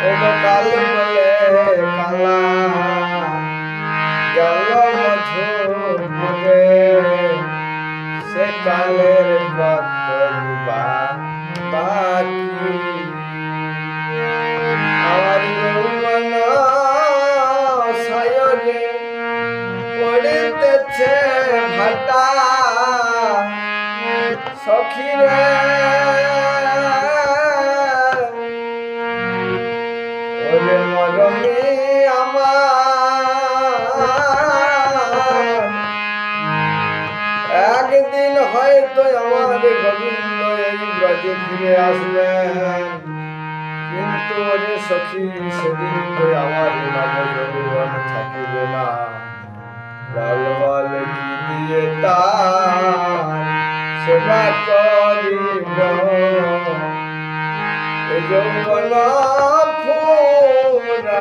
ওগো কাল বলে কালা গেল মধুপুরে সে কালের কতই বা বাকি আমার যৌবন সায়রে পড়িতেছে ভাটা সখিরে ওরে মরমে আমার একদিন হয়তো আমার গোবিন্দ এই ব্রজে ফিরে আসবেন, কিন্তু ওরে সখী সেদিন তো আমার নবযৌবন থাকিবে না। বল বল কি দিয়ে তার সেবা করিব, এ যৌবন